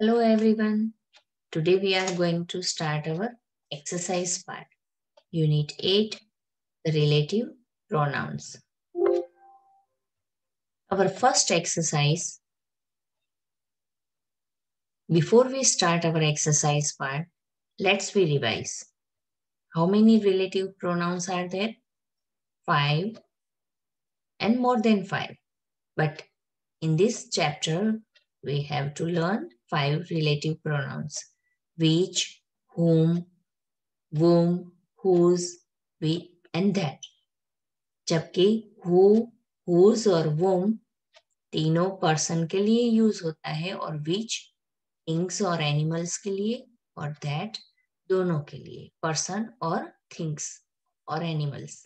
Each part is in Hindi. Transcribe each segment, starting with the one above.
Hello everyone. Today we are going to start our exercise part. Unit 8, the relative pronouns. Our first exercise, before we start our exercise part, let's we revise. How many relative pronouns are there? 5 and more than 5. But in this chapter, we have to learn 5 relative pronouns. Which, whom, whose, we and that. जबकि who, whose और whom तीनों पर्सन के लिए यूज होता है और which थिंग्स और एनिमल्स के लिए और that दोनों के लिए पर्सन और थिंग्स और animals.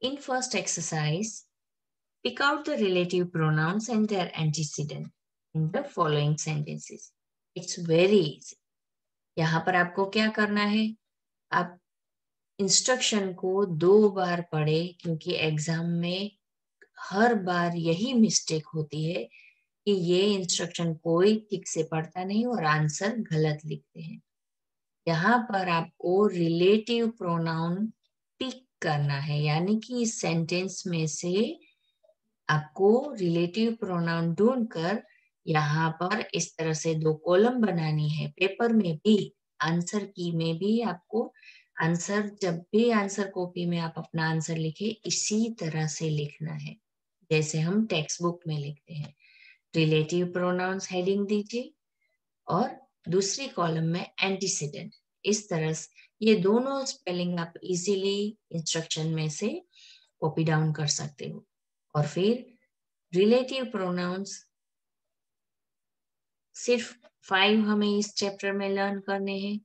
In first exercise, pick out the relative pronouns and their antecedent in the following sentences. It's very easy. यहाँ पर आपको क्या करना है? आप इंस्ट्रक्शन को 2 बार पढ़े क्योंकि एग्जाम में हर बार यही मिस्टेक होती है कि ये इंस्ट्रक्शन कोई ठीक से पढ़ता नहीं और आंसर गलत लिखते हैं. यहाँ पर आपको रिलेटिव प्रोनाउन पिक करना है, यानी कि इस सेंटेंस में से आपको रिलेटिव प्रोनाउन ढूंढकर यहाँ पर इस तरह से 2 कॉलम बनानी है. पेपर में भी, आंसर की में भी आपको आंसर, जब भी आंसर कॉपी में आप अपना आंसर लिखे इसी तरह से लिखना है जैसे हम टेक्स्ट बुक में लिखते हैं. रिलेटिव प्रोनाउंस हेडिंग दीजिए और दूसरी कॉलम में एंटीसीडेंट. इस तरह से ये दोनों स्पेलिंग आप इजीली इंस्ट्रक्शन में से कॉपी डाउन कर सकते हो. और फिर रिलेटिव प्रोनाउंस सिर्फ 5 हमें इस चैप्टर में लर्न करने हैं,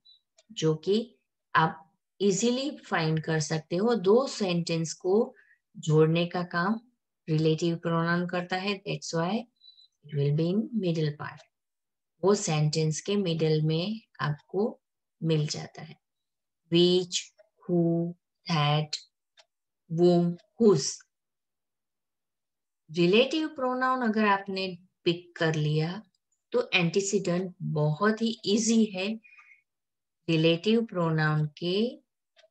जो कि आप इजीली फाइंड कर सकते हो. 2 सेंटेंस को जोड़ने का काम रिलेटिव प्रोनाउन करता है. That's why it will be in middle part. वो सेंटेंस के मिडिल में आपको मिल जाता है. which, who, that, whom, whose. Relative pronoun अगर आपने पिक कर लिया तो एंटीसीडेंट बहुत ही इजी है. रिलेटिव प्रोनाउन के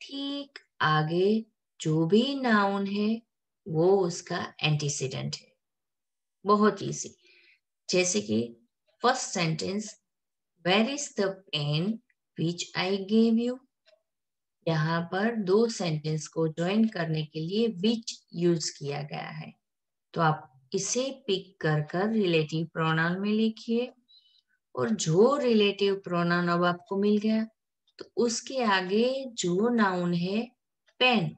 ठीक आगे जो भी नाउन है वो उसका एंटीसीडेंट है. बहुत इजी. जैसे कि first sentence, where is the pen which I gave you. यहाँ पर 2 सेंटेंस को ज्वाइन करने के लिए विच यूज किया गया है. तो आप इसे पिक कर रिलेटिव प्रोनाउन में लिखिए और जो रिलेटिव प्रोनाउन अब आपको मिल गया तो उसके आगे जो नाउन है पेन,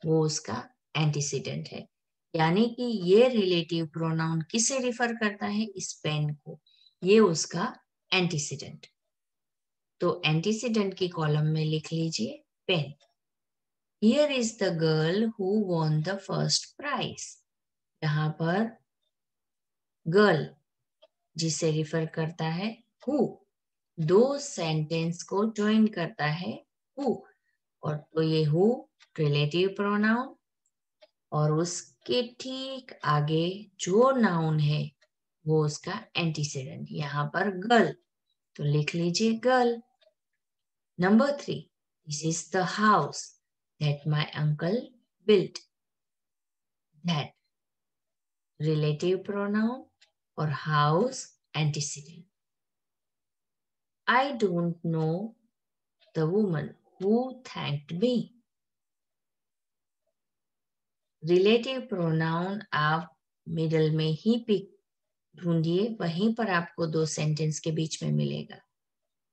वो उसका एंटीसीडेंट है. यानी कि ये रिलेटिव प्रोनाउन किसे रिफर करता है? इस पेन को. ये उसका एंटीसीडेंट. तो एंटीसीडेंट की कॉलम में लिख लीजिए pen. Here is the girl who won the first prize. यहाँ पर गर्ल जिसे रिफर करता है हु, 2 सेंटेंस को ज्वाइन करता है हु. और तो ये हु रिलेटिव प्रोनाउन और उसके ठीक आगे जो नाउन है वो उसका एंटीसीडेंट. यहाँ पर गर्ल, तो लिख लीजिए girl. Number 3, this is the house that my uncle built. That relative pronoun or house antecedent. I don't know the woman who thanked me. Relative pronoun आप मिडल में ही पिक ढूंढिए, वहीं पर आपको 2 सेंटेंस के बीच में मिलेगा.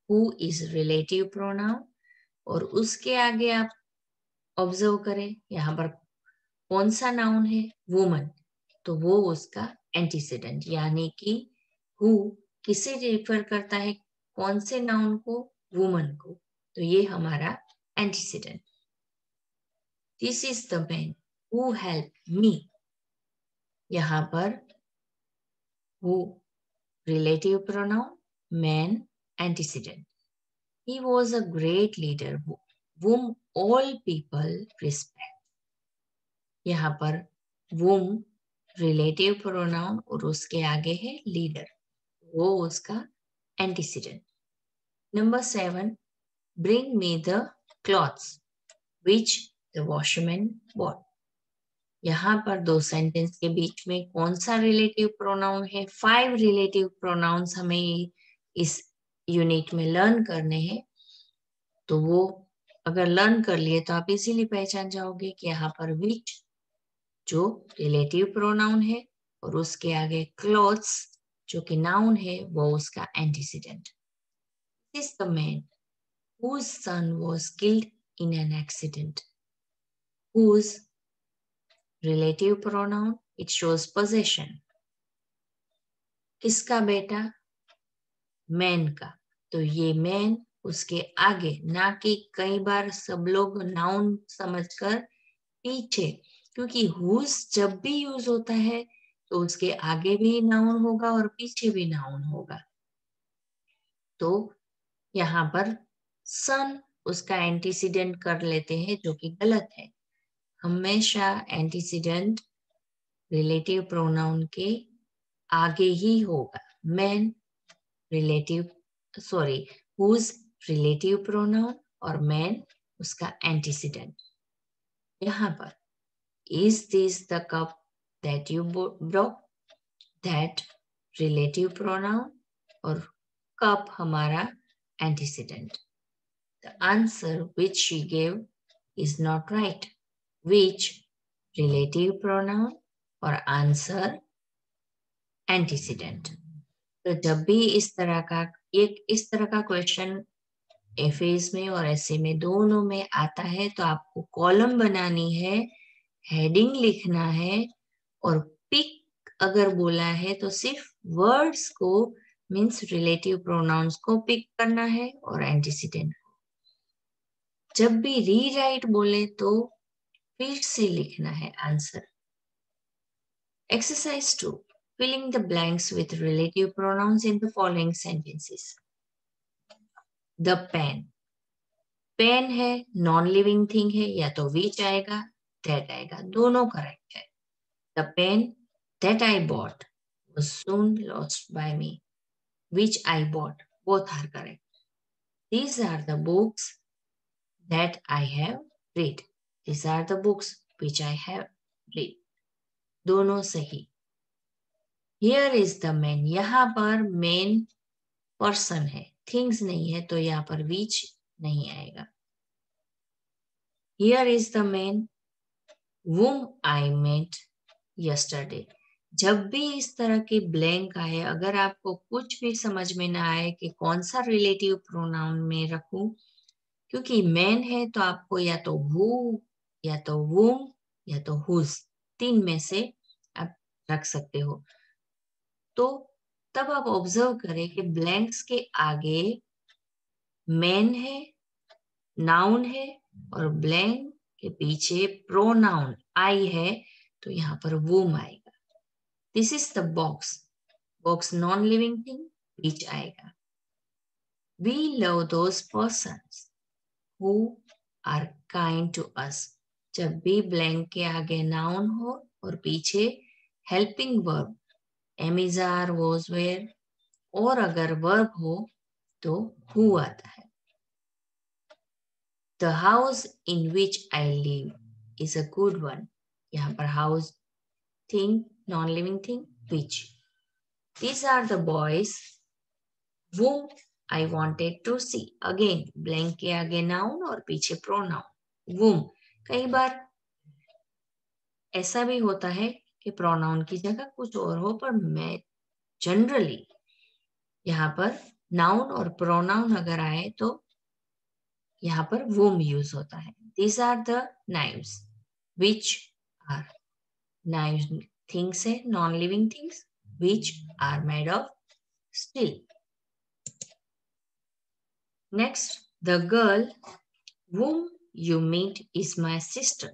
हु इज रिलेटिव प्रोनाउन और उसके आगे आप ऑब्जर्व करें यहाँ पर कौन सा नाउन है? वुमन. तो वो उसका एंटीसीडेंट. यानी कि हु किसे रेफर करता है? कौन से नाउन को? वुमन को. तो ये हमारा antecedent. This is the man who helped me. यहाँ पर who relative pronoun, man antecedent. He was a great leader whom all people respect. यहाँ पर whom रिलेटिव प्रोनाउन और उसके आगे है लीडर. वो उसका antecedent. Number 7, bring me the clothes which the washerman bought। यहाँ पर दो सेंटेंस के बीच में कौन सा रिलेटिव प्रोनाउन है? 5 रिलेटिव प्रोनाउंस हमें इस यूनिट में लर्न करने हैं। तो वो अगर लर्न कर लिए तो आप इजीली पहचान जाओगे कि यहाँ पर which जो रिलेटिव प्रोनाउन है और उसके आगे क्लोथ्स जो कि नाउन है वो उसका antecedent. This is the man whose son was killed in an accident. Whose relative pronoun, it shows possession. किसका बेटा? मैन का। तो ये मैन उसके आगे, ना कि कई बार सब लोग नाउन समझकर पीछे, क्योंकि हुज जब भी यूज होता है तो उसके आगे भी नाउन होगा और पीछे भी नाउन होगा। तो यहाँ पर सन उसका एंटीसीडेंट कर लेते हैं, जो कि गलत है। हमेशा एंटीसीडेंट रिलेटिव प्रोनाउन के आगे ही होगा। Man relative who relative pronoun और मैन उसका एंटीसीडेंट। यहाँ पर is this the cup that you broke? that relative pronoun और cup हमारा antecedent. The answer which she gave is not right. Which relative pronoun और answer antecedent. तो जब भी इस तरह का क्वेश्चन एफएस में और एसए में दोनों में आता है तो आपको कॉलम बनानी है, हेडिंग लिखना है और पिक अगर बोला है तो सिर्फ वर्ड्स को मींस रिलेटिव प्रोनाउंस को पिक करना है और एंटीसीडेंट को। जब भी रीराइट बोले तो फिर से लिखना है answer. Exercise 2, filling the blanks with relative pronouns in the following sentences. The pen, pen है, नॉन लिविंग थिंग है, या तो विच आएगा दैट आएगा, दोनों करेक्ट है। The pen that I bought was soon lost by me. Which I bought, both are correct. These are the books that I have read. These are the books which I have read. दोनों सही। Here is the man, यहाँ पर main person है, things नहीं है, तो यहाँ पर which नहीं आएगा। Here is the man whom I met yesterday. जब भी इस तरह के ब्लैंक आए, अगर आपको कुछ भी समझ में ना आए कि कौन सा रिलेटिव प्रोनाउन में रखूं, क्योंकि मैन है तो आपको या तो वो या तो वुम या तो हुज, 3 में से आप रख सकते हो। तो तब आप ऑब्जर्व करें कि ब्लैंक्स के आगे मैन है, नाउन है और ब्लैंक के पीछे प्रोनाउन आई है, तो यहाँ पर वुम आएगा। This is the box. Box non-living thing, which आएगा। We love those persons who are kind to us. जब भी ब्लैंक के आगे नाउन हो और पीछे helping verb am, is, are, was, were, और अगर वर्ब हो तो who आता है। The house in which I live is a good one. यहाँ पर house thing, non-living thing, which. These are the boys whom I wanted to see. Again, blank के आगे noun और पीछे pronoun whom। कई बार ऐसा भी होता है कि pronoun की जगह कुछ और हो, पर मैं जनरली यहाँ पर noun और pronoun अगर आए तो यहाँ पर whom यूज होता है। These are the knives which are knives things है, non-living things which are made of steel. Next, the girl whom you meet is my sister.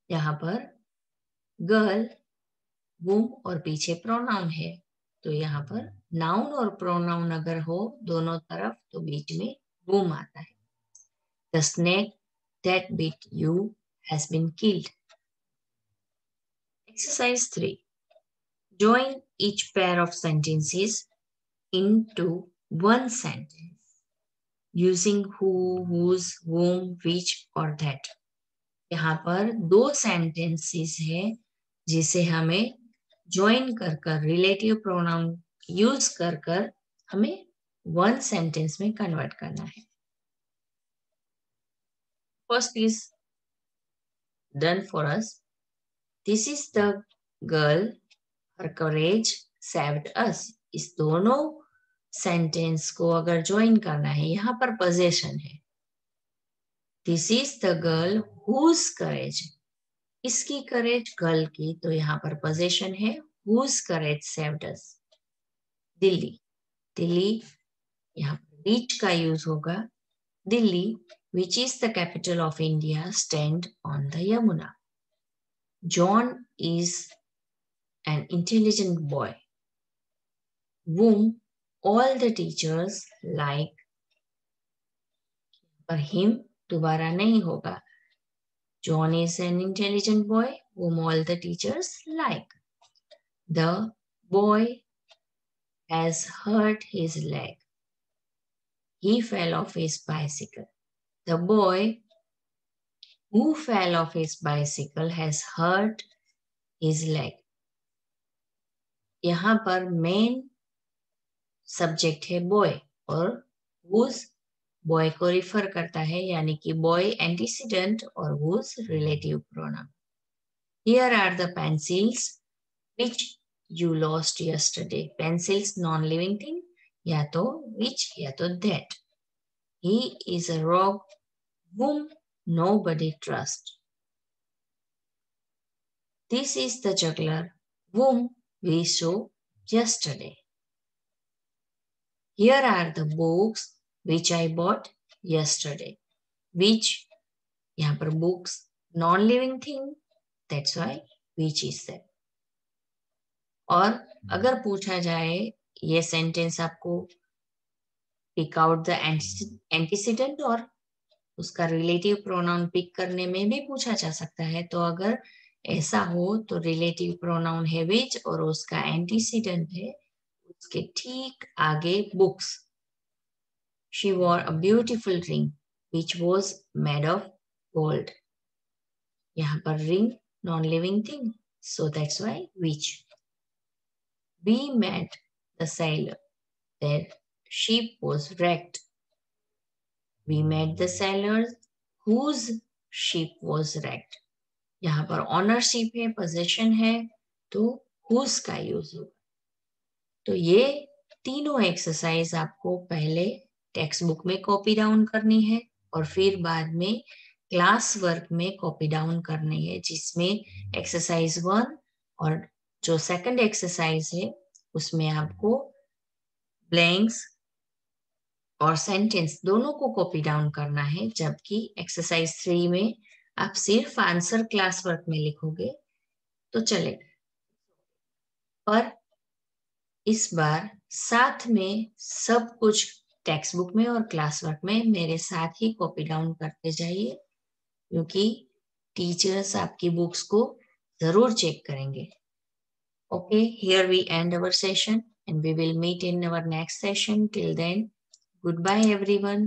यहाँ पर गर्ल whom और पीछे प्रोनाउन है, तो यहाँ पर नाउन और प्रोनाउन अगर हो दोनों तरफ तो बीच में whom आता है। The snake that bit you has been killed. Exercise 3. Join each pair of sentences into one sentence using who, whose, whom, which और that. यहाँ पर 2 sentences है जिसे हमें ज्वाइन कर रिलेटिव प्रोनाउन यूज कर हमें 1 सेंटेंस में कन्वर्ट करना है. First is done for us. This is the girl, her courage saved us. इस दोनों सेंटेंस को अगर ज्वाइन करना है, यहाँ पर पोजेशन है. This is the girl whose courage. इसकी करेज गर्ल की, तो यहाँ पर पोजेशन है whose courage saved us. Delhi, Delhi यहाँ पर reach का यूज होगा. Delhi, which is the capital of India, stand on the Yamuna. John is an intelligent boy whom all the teachers like. पर him दोबारा नहीं होगा. John is an intelligent boy whom all the teachers like. The boy has hurt his leg. He fell off his bicycle. The boy who fell off his bicycle has hurt his leg. यहाँ पर मेन सब्जेक्ट है बॉय और whose बॉय को रिफर करता है, यानी कि बॉय एंटीसीडेंट और whose relative pronoun. Here are the pencils which you lost yesterday. Pencils non living thing, या तो which या तो that. He is a rogue whom nobody trusts. This is the juggler whom we saw yesterday. Here are the books which I bought yesterday. Which, यहाँ पर books non-living thing, that's why which is there. और अगर पूछा जाए ये सेंटेंस आपको पिक आउट द एंटीसीडेंट और उसका रिलेटिव प्रोनाउन पिक करने में भी पूछा जा सकता है. तो अगर ऐसा हो तो रिलेटिव प्रोनाउन है विच और उसका एंटीसीडेंट है उसके ठीक आगे books. She wore a beautiful ring which was made of gold. यहाँ पर ring non-living thing, so that's why which. We met the sailor. Their ship was wrecked. We met the sailor whose ship was wrecked. यहाँ पर ओनरशिप है, पोजेशन है, तो whose का यूज होगा. तो ये तीनों एक्सरसाइज आपको पहले टेक्स्ट बुक में कॉपी डाउन करनी है और फिर बाद में क्लास वर्क में कॉपी डाउन करनी है, जिसमें एक्सरसाइज 1 और जो सेकंड एक्सरसाइज है उसमें आपको ब्लैंक्स और सेंटेंस दोनों को कॉपी डाउन करना है, जबकि एक्सरसाइज 3 में आप सिर्फ आंसर क्लास वर्क में लिखोगे तो चलेगा. पर इस बार साथ में सब कुछ टेक्स्ट बुक में और क्लास वर्क में मेरे साथ ही कॉपी डाउन करते जाइए, क्योंकि टीचर्स आपकी बुक्स को जरूर चेक करेंगे. Okay, here we end our session and we will meet in our next session. Till then, goodbye everyone.